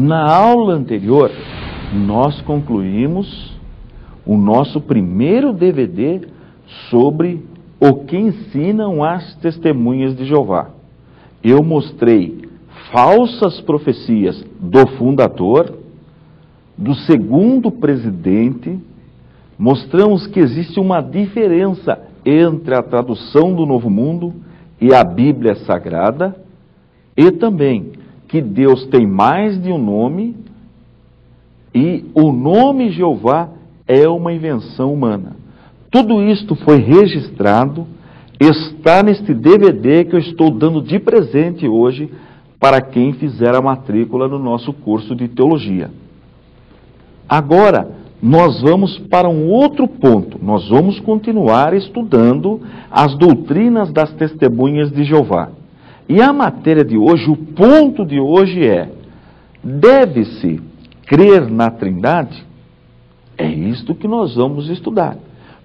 Na aula anterior, nós concluímos o nosso primeiro DVD sobre o que ensinam as testemunhas de Jeová. Eu mostrei falsas profecias do fundador, do segundo presidente, mostramos que existe uma diferença entre a tradução do Novo Mundo e a Bíblia Sagrada, e também que Deus tem mais de um nome, e o nome Jeová é uma invenção humana. Tudo isto foi registrado, está neste DVD que eu estou dando de presente hoje para quem fizer a matrícula no nosso curso de teologia. Agora, nós vamos para um outro ponto. Nós vamos continuar estudando as doutrinas das testemunhas de Jeová. E a matéria de hoje, o ponto de hoje é: deve-se crer na Trindade? É isto que nós vamos estudar.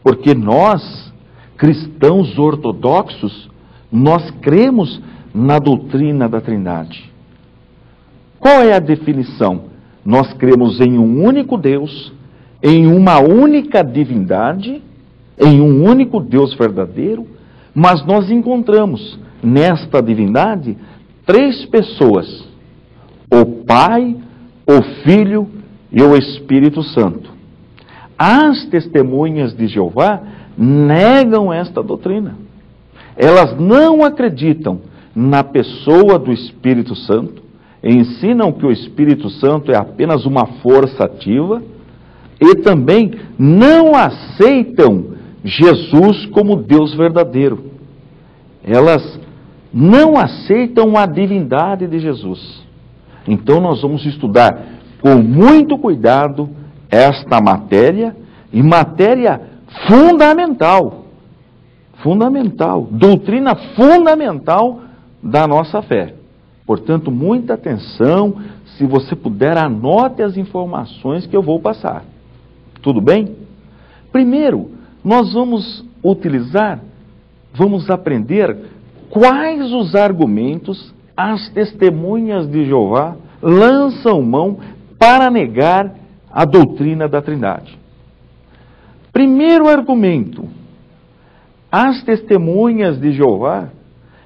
Porque nós, cristãos ortodoxos, nós cremos na doutrina da Trindade. Qual é a definição? Nós cremos em um único Deus, em uma única divindade, em um único Deus verdadeiro, mas nós encontramos nesta divindade três pessoas: o Pai, o Filho e o Espírito Santo. As testemunhas de Jeová negam esta doutrina. Elas não acreditam na pessoa do Espírito Santo, ensinam que o Espírito Santo é apenas uma força ativa, e também não aceitam Jesus como Deus verdadeiro. Elas não aceitam a divindade de Jesus. Então nós vamos estudar com muito cuidado esta matéria, e matéria fundamental, doutrina fundamental da nossa fé. Portanto, muita atenção, se você puder, anote as informações que eu vou passar. Tudo bem? Primeiro, nós vamos aprender quais os argumentos as testemunhas de Jeová lançam mão para negar a doutrina da Trindade. Primeiro argumento: as testemunhas de Jeová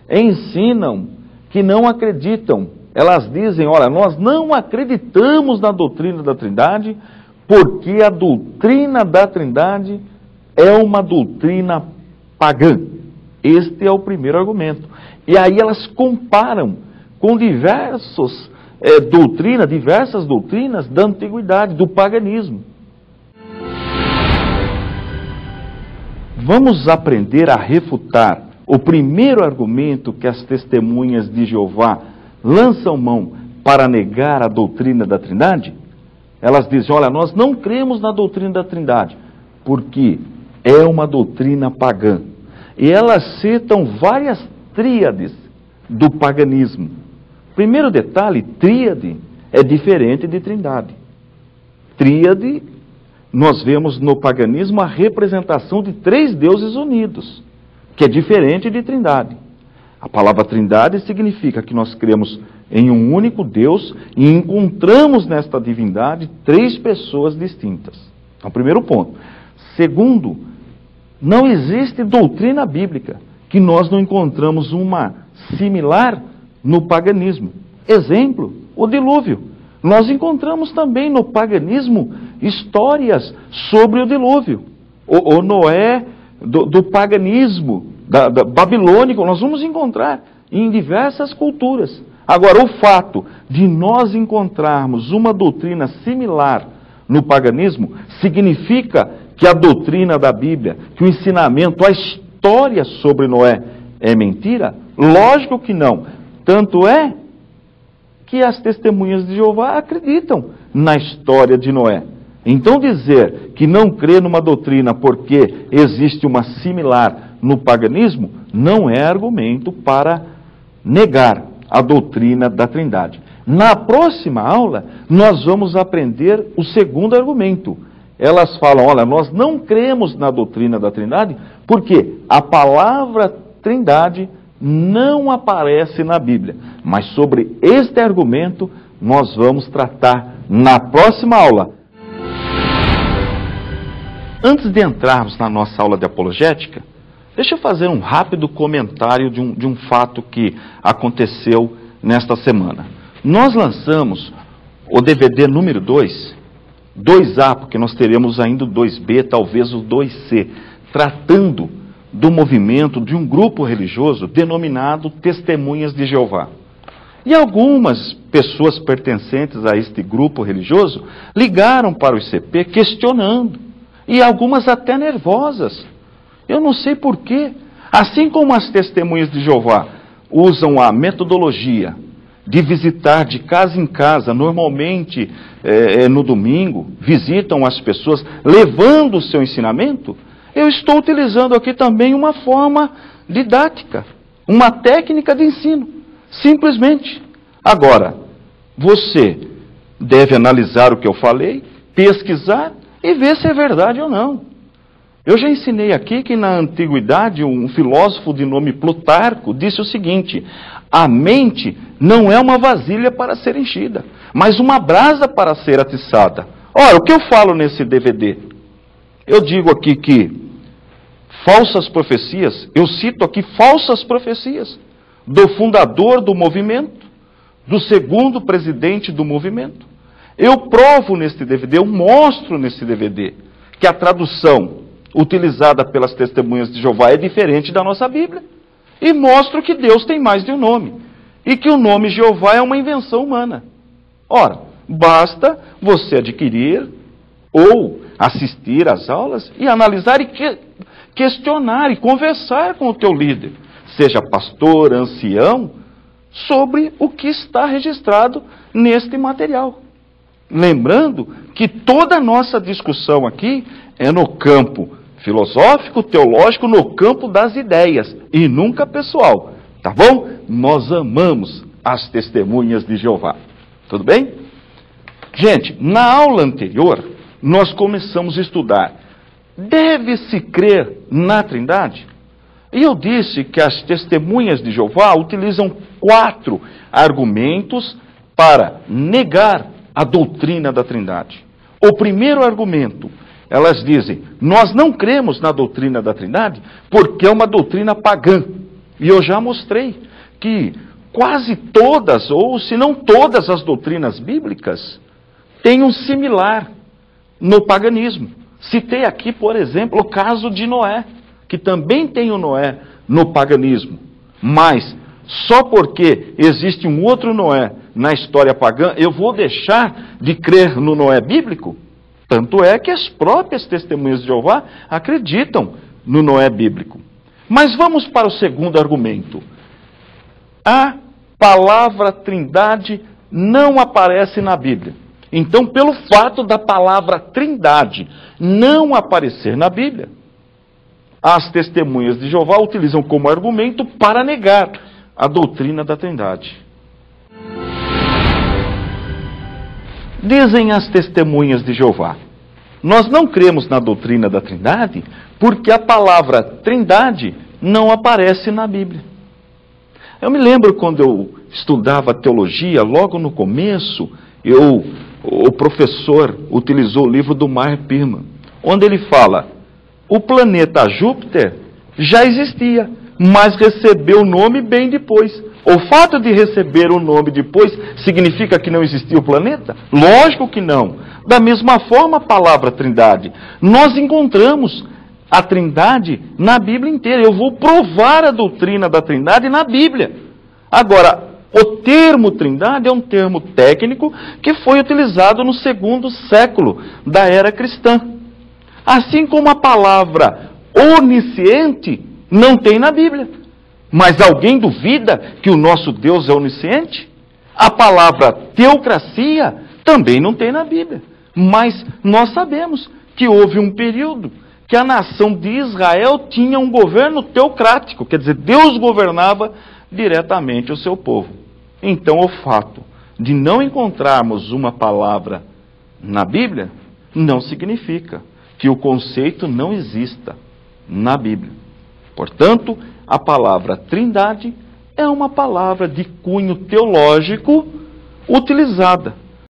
ensinam que não acreditam. Elas dizem: olha, nós não acreditamos na doutrina da Trindade, porque a doutrina da Trindade é uma doutrina pagã. Este é o primeiro argumento. E aí elas comparam com diversas doutrinas da antiguidade, do paganismo. Vamos aprender a refutar o primeiro argumento que as testemunhas de Jeová lançam mão para negar a doutrina da Trindade? Elas dizem: olha, nós não cremos na doutrina da Trindade, porque é uma doutrina pagã. E elas citam várias tríades do paganismo. Primeiro detalhe: tríade é diferente de trindade. Tríade, nós vemos no paganismo a representação de três deuses unidos, que é diferente de trindade. A palavra trindade significa que nós cremos em um único Deus e encontramos nesta divindade três pessoas distintas. É o primeiro ponto. Segundo, não existe doutrina bíblica que nós não encontramos uma similar no paganismo. Exemplo, o dilúvio. Nós encontramos também no paganismo histórias sobre o dilúvio. O Noé do paganismo babilônico, nós vamos encontrar em diversas culturas. Agora, o fato de nós encontrarmos uma doutrina similar no paganismo significa que a doutrina da Bíblia, que o ensinamento, a história sobre Noé é mentira? Lógico que não. Tanto é que as testemunhas de Jeová acreditam na história de Noé. Então dizer que não crê numa doutrina porque existe uma similar no paganismo não é argumento para negar a doutrina da Trindade. Na próxima aula, nós vamos aprender o segundo argumento. Elas falam: olha, nós não cremos na doutrina da Trindade porque a palavra Trindade não aparece na Bíblia. Mas sobre este argumento, nós vamos tratar na próxima aula. Antes de entrarmos na nossa aula de apologética, deixa eu fazer um rápido comentário de um fato que aconteceu nesta semana. Nós lançamos o DVD número 2A, porque nós teremos ainda o 2B, talvez o 2C, tratando do movimento de um grupo religioso denominado Testemunhas de Jeová. E algumas pessoas pertencentes a este grupo religioso ligaram para o ICP questionando, e algumas até nervosas. Eu não sei porquê. Assim como as Testemunhas de Jeová usam a metodologia de visitar de casa em casa, normalmente no domingo, visitam as pessoas levando o seu ensinamento, eu estou utilizando aqui também uma forma didática, uma técnica de ensino, simplesmente. Agora, você deve analisar o que eu falei, pesquisar e ver se é verdade ou não. Eu já ensinei aqui que na antiguidade um filósofo de nome Plutarco disse o seguinte: a mente não é uma vasilha para ser enchida, mas uma brasa para ser atiçada. Ora, o que eu falo nesse DVD? Eu digo aqui que falsas profecias, eu cito aqui falsas profecias do fundador do movimento, do segundo presidente do movimento. Eu provo neste DVD, eu mostro nesse DVD que a tradução utilizada pelas Testemunhas de Jeová é diferente da nossa Bíblia. E mostro que Deus tem mais de um nome. E que o nome Jeová é uma invenção humana. Ora, basta você adquirir ou assistir às aulas e analisar e questionar e conversar com o teu líder, seja pastor, ancião, sobre o que está registrado neste material. Lembrando que toda a nossa discussão aqui é no campo filosófico, teológico, no campo das ideias, e nunca pessoal, tá bom? Nós amamos as Testemunhas de Jeová, tudo bem? Gente, na aula anterior, nós começamos a estudar, deve-se crer na Trindade? E eu disse que as Testemunhas de Jeová utilizam 4 argumentos para negar a doutrina da Trindade. O primeiro argumento, elas dizem, nós não cremos na doutrina da Trindade porque é uma doutrina pagã. E eu já mostrei que quase todas, ou se não todas as doutrinas bíblicas, têm um similar no paganismo. Citei aqui, por exemplo, o caso de Noé, que também tem o Noé no paganismo. Mas, só porque existe um outro Noé na história pagã, eu vou deixar de crer no Noé bíblico? Tanto é que as próprias Testemunhas de Jeová acreditam no Noé bíblico. Mas vamos para o segundo argumento. A palavra Trindade não aparece na Bíblia. Então, pelo fato da palavra Trindade não aparecer na Bíblia, as Testemunhas de Jeová utilizam como argumento para negar a doutrina da Trindade. Dizem as Testemunhas de Jeová, nós não cremos na doutrina da Trindade porque a palavra Trindade não aparece na Bíblia. Eu me lembro quando eu estudava teologia, logo no começo, o professor utilizou o livro do Meyer Pirman, onde ele fala, o planeta Júpiter já existia, mas recebeu o nome bem depois. O fato de receber o nome depois significa que não existia o planeta? Lógico que não. Da mesma forma, a palavra Trindade. Nós encontramos a Trindade na Bíblia inteira. Eu vou provar a doutrina da Trindade na Bíblia. Agora, o termo Trindade é um termo técnico que foi utilizado no 2º século da era cristã. Assim como a palavra onisciente não tem na Bíblia. Mas alguém duvida que o nosso Deus é onisciente? A palavra teocracia também não tem na Bíblia. Mas nós sabemos que houve um período que a nação de Israel tinha um governo teocrático, quer dizer, Deus governava diretamente o seu povo. Então, o fato de não encontrarmos uma palavra na Bíblia não significa que o conceito não exista na Bíblia. Portanto, a palavra Trindade é uma palavra de cunho teológico, utilizada.